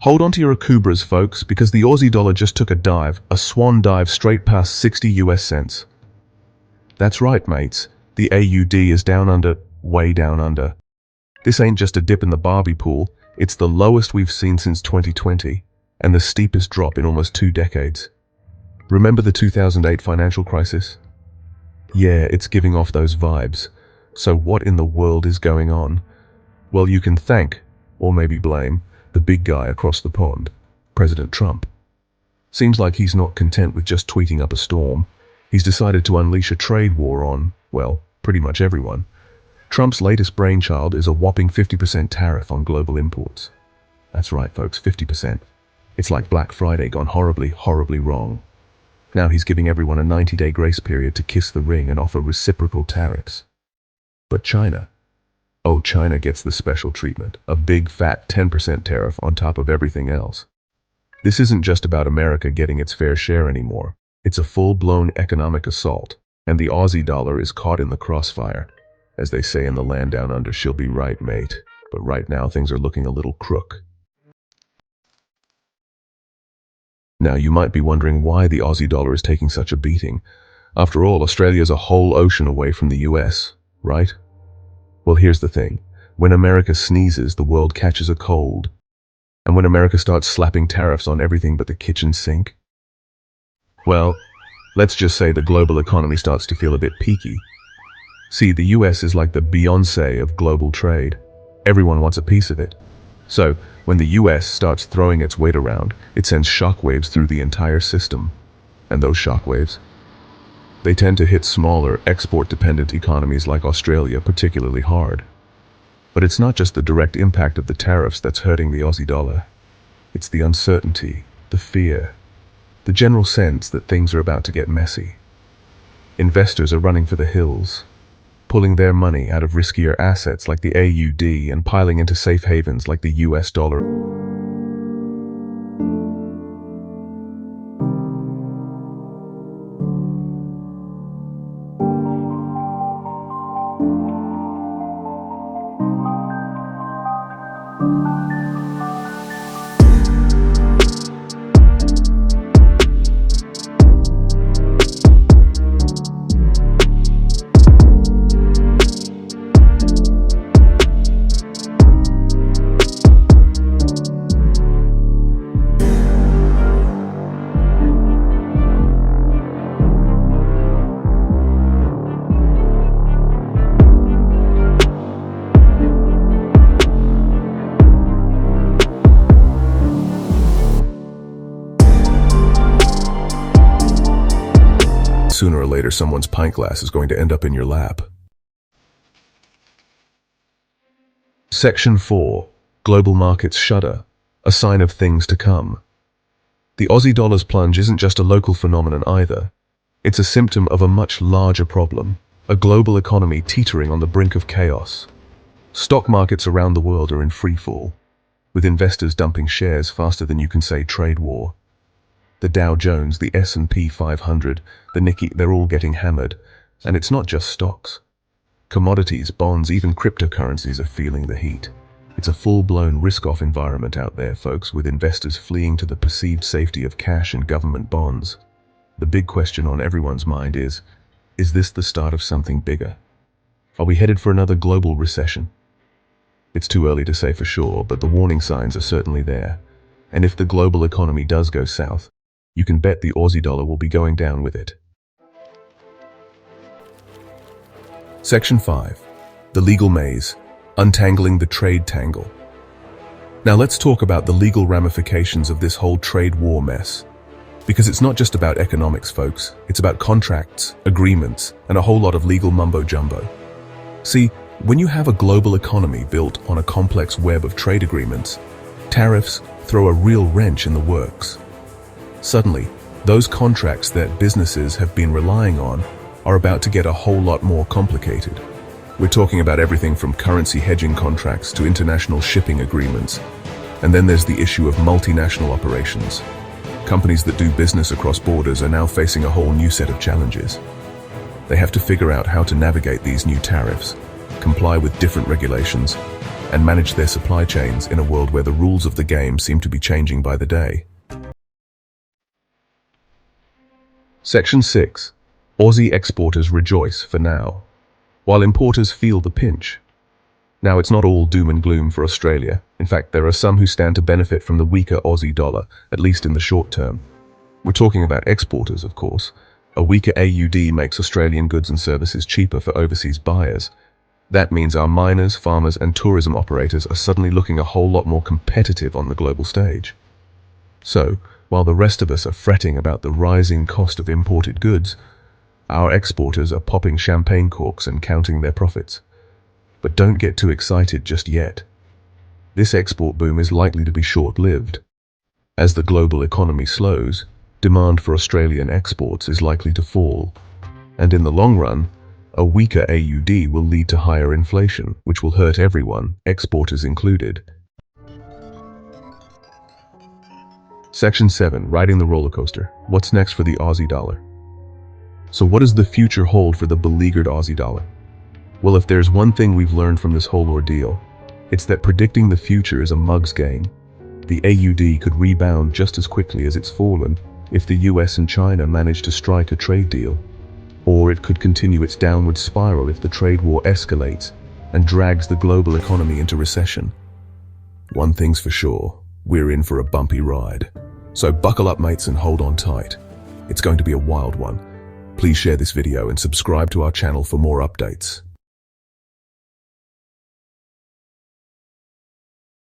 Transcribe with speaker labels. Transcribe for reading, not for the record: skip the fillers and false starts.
Speaker 1: Hold on to your akubras, folks, because the Aussie dollar just took a swan dive straight past 60 US cents. That's right, mates. The AUD is down under, way down under. This ain't just a dip in the Barbie pool, it's the lowest we've seen since 2020, and the steepest drop in almost 2 decades. Remember the 2008 financial crisis? Yeah, it's giving off those vibes. So what in the world is going on? Well, you can thank, or maybe blame, the big guy across the pond, President Trump. Seems like he's not content with just tweeting up a storm. He's decided to unleash a trade war on, well, pretty much everyone. Trump's latest brainchild is a whopping 50% tariff on global imports. That's right, folks, 50%. It's like Black Friday gone horribly, horribly wrong. Now he's giving everyone a 90-day grace period to kiss the ring and offer reciprocal tariffs. But China? Oh, China gets the special treatment, a big fat 10% tariff on top of everything else. This isn't just about America getting its fair share anymore. It's a full-blown economic assault, and the Aussie dollar is caught in the crossfire. As they say in the land down under, she'll be right, mate. But right now things are looking a little crook. Now you might be wondering why the Aussie dollar is taking such a beating. After all, Australia's a whole ocean away from the US, right? Well, here's the thing. When America sneezes, the world catches a cold. And when America starts slapping tariffs on everything but the kitchen sink, well, let's just say the global economy starts to feel a bit peaky. See, the US is like the Beyoncé of global trade. Everyone wants a piece of it. So, when the US starts throwing its weight around, it sends shockwaves through the entire system. And those shockwaves? They tend to hit smaller, export-dependent economies like Australia particularly hard. But it's not just the direct impact of the tariffs that's hurting the Aussie dollar. It's the uncertainty, the fear, the general sense that things are about to get messy. Investors are running for the hills, pulling their money out of riskier assets like the AUD and piling into safe havens like the US dollar. Sooner or later, someone's pint glass is going to end up in your lap. Section 4. Global markets shudder, a sign of things to come. The Aussie dollar's plunge isn't just a local phenomenon either. It's a symptom of a much larger problem, a global economy teetering on the brink of chaos. Stock markets around the world are in free fall, with investors dumping shares faster than you can say trade war. The Dow Jones, the S&P 500, the Nikkei, they're all getting hammered. And it's not just stocks. Commodities, bonds, even cryptocurrencies are feeling the heat. It's a full-blown risk-off environment out there, folks, with investors fleeing to the perceived safety of cash and government bonds. The big question on everyone's mind is this the start of something bigger? Are we headed for another global recession? It's too early to say for sure, but the warning signs are certainly there. And if the global economy does go south, you can bet the Aussie dollar will be going down with it. Section 5. The legal maze, untangling the trade tangle. Now let's talk about the legal ramifications of this whole trade war mess. Because it's not just about economics, folks. It's about contracts, agreements, and a whole lot of legal mumbo-jumbo. See, when you have a global economy built on a complex web of trade agreements, tariffs throw a real wrench in the works. Suddenly, those contracts that businesses have been relying on are about to get a whole lot more complicated. We're talking about everything from currency hedging contracts to international shipping agreements. And then there's the issue of multinational operations. Companies that do business across borders are now facing a whole new set of challenges. They have to figure out how to navigate these new tariffs, comply with different regulations, and manage their supply chains in a world where the rules of the game seem to be changing by the day. Section 6. Aussie exporters rejoice for now, while importers feel the pinch. Now, it's not all doom and gloom for Australia. In fact, there are some who stand to benefit from the weaker Aussie dollar, at least in the short term. We're talking about exporters, of course. A weaker AUD makes Australian goods and services cheaper for overseas buyers. That means our miners, farmers, and tourism operators are suddenly looking a whole lot more competitive on the global stage. So, while the rest of us are fretting about the rising cost of imported goods, our exporters are popping champagne corks and counting their profits. But don't get too excited just yet. This export boom is likely to be short-lived. As the global economy slows, demand for Australian exports is likely to fall. And in the long run, a weaker AUD will lead to higher inflation, which will hurt everyone, exporters included. Section 7. Riding the roller coaster. What's next for the Aussie dollar? So what does the future hold for the beleaguered Aussie dollar? Well, if there's one thing we've learned from this whole ordeal, it's that predicting the future is a mug's game. The AUD could rebound just as quickly as it's fallen if the US and China manage to strike a trade deal. Or it could continue its downward spiral if the trade war escalates and drags the global economy into recession. One thing's for sure, we're in for a bumpy ride. So buckle up, mates, and hold on tight. It's going to be a wild one. Please share this video and subscribe to our channel for more updates.